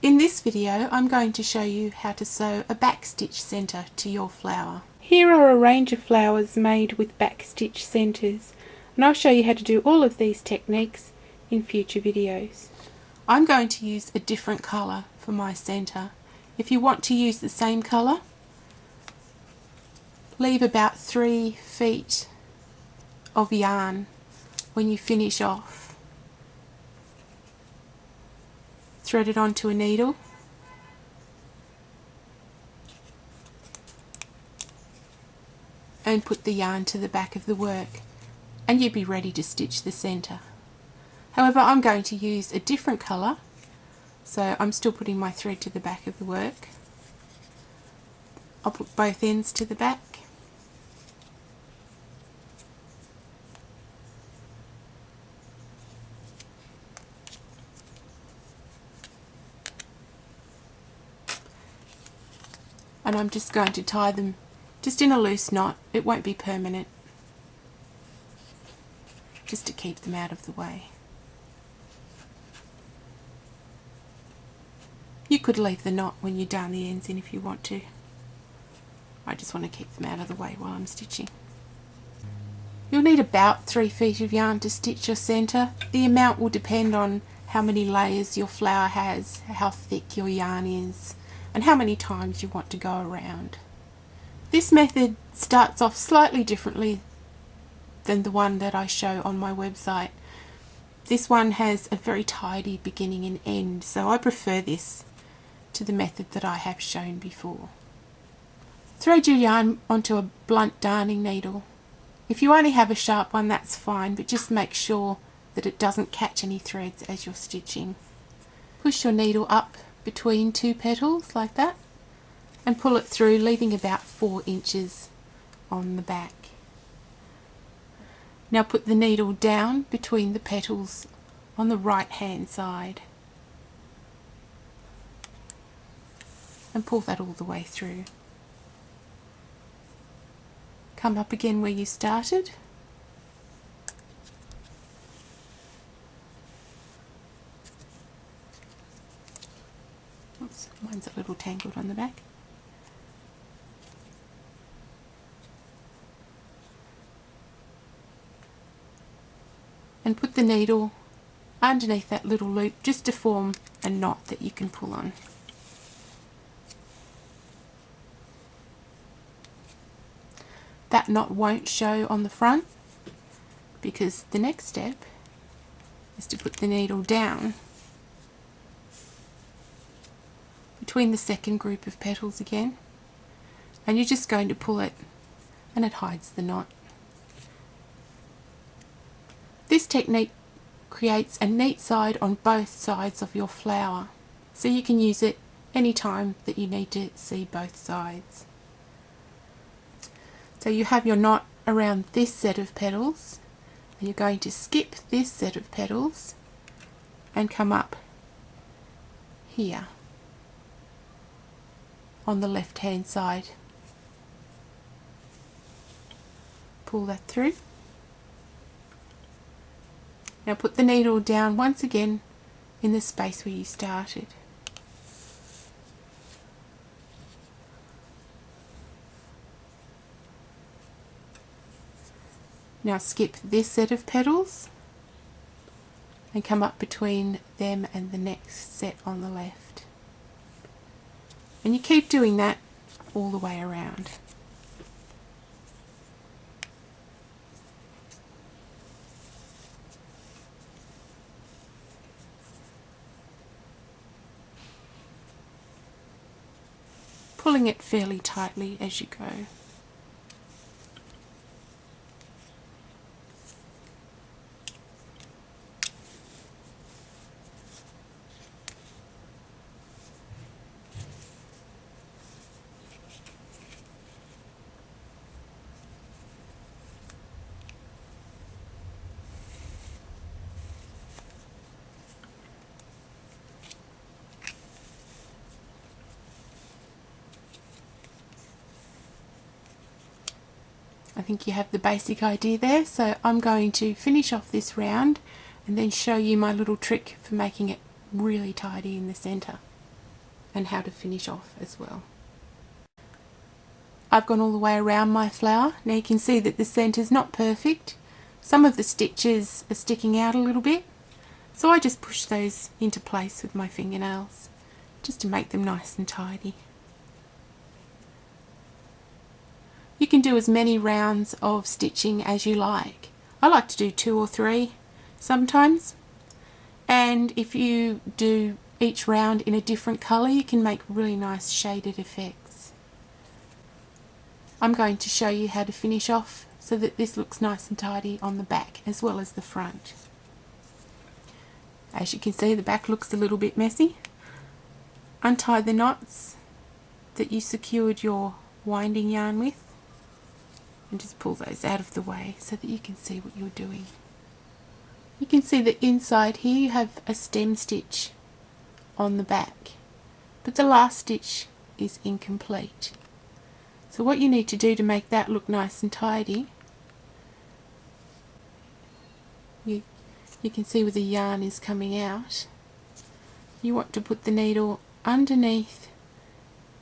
In this video I'm going to show you how to sew a backstitch centre to your flower. Here are a range of flowers made with backstitch centres, and I'll show you how to do all of these techniques in future videos. I'm going to use a different colour for my centre. If you want to use the same colour, leave about 3 feet of yarn when you finish off. Thread it onto a needle and put the yarn to the back of the work, and you'd be ready to stitch the centre. However, I'm going to use a different colour, so I'm still putting my thread to the back of the work. I'll put both ends to the back. And I'm just going to tie them just in a loose knot. It won't be permanent, just to keep them out of the way. You could leave the knot when you darn the ends in if you want to. I just want to keep them out of the way while I'm stitching. You'll need about 3 feet of yarn to stitch your centre. The amount will depend on how many layers your flower has, how thick your yarn is, and how many times you want to go around. This method starts off slightly differently than the one that I show on my website. This one has a very tidy beginning and end, so I prefer this to the method that I have shown before. Thread your yarn onto a blunt darning needle. If you only have a sharp one, that's fine, but just make sure that it doesn't catch any threads as you're stitching. Push your needle up between 2 petals like that and pull it through, leaving about 4 inches on the back. Now put the needle down between the petals on the right hand side and pull that all the way through. Come up again where you started . Oops, mine's a little tangled on the back. And put the needle underneath that little loop just to form a knot that you can pull on. That knot won't show on the front because the next step is to put the needle down between the second group of petals again, and you're just going to pull it and it hides the knot. This technique creates a neat side on both sides of your flower, so you can use it any time that you need to see both sides. So you have your knot around this set of petals, and you're going to skip this set of petals and come up here on the left hand side. Pull that through. Now put the needle down once again in the space where you started. Now skip this set of petals and come up between them and the next set on the left. And you keep doing that all the way around. Pulling it fairly tightly as you go. I think you have the basic idea there, so I'm going to finish off this round and then show you my little trick for making it really tidy in the centre. and how to finish off as well. I've gone all the way around my flower. Now you can see that the centre's not perfect. Some of the stitches are sticking out a little bit, so I just push those into place with my fingernails just to make them nice and tidy. You can do as many rounds of stitching as you like. I like to do 2 or 3 sometimes, and if you do each round in a different colour you can make really nice shaded effects. I'm going to show you how to finish off so that this looks nice and tidy on the back as well as the front. As you can see, the back looks a little bit messy. Untie the knots that you secured your winding yarn with and just pull those out of the way so that you can see what you're doing. You can see that inside here you have a stem stitch on the back, but the last stitch is incomplete. So what you need to do to make that look nice and tidy, you can see where the yarn is coming out. You want to put the needle underneath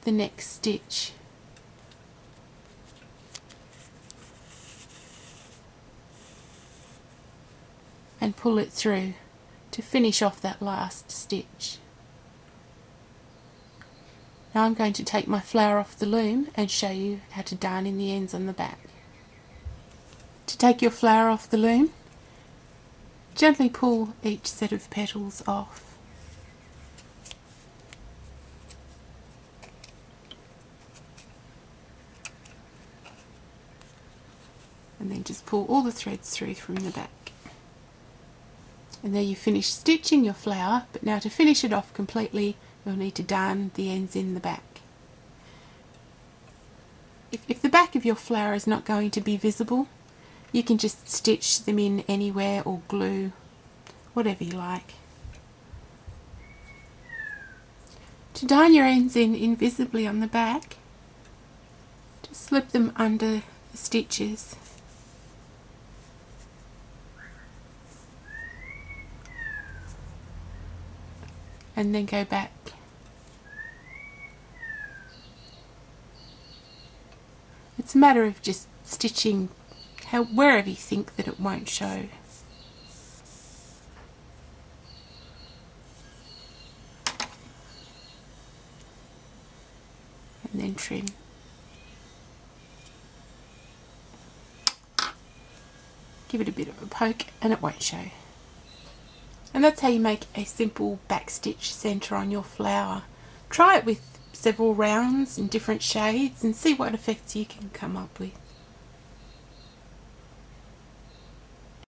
the next stitch and pull it through to finish off that last stitch. Now I'm going to take my flower off the loom and show you how to darn in the ends on the back. To take your flower off the loom, gently pull each set of petals off. And then just pull all the threads through from the back. And there you finish stitching your flower, but now to finish it off completely you'll need to darn the ends in the back. If the back of your flower is not going to be visible, you can just stitch them in anywhere or glue, whatever you like. To darn your ends in invisibly on the back, just slip them under the stitches. And then go back. It's a matter of just stitching wherever you think that it won't show. And then trim. Give it a bit of a poke and it won't show. And that's how you make a simple backstitch centre on your flower. Try it with several rounds in different shades and see what effects you can come up with.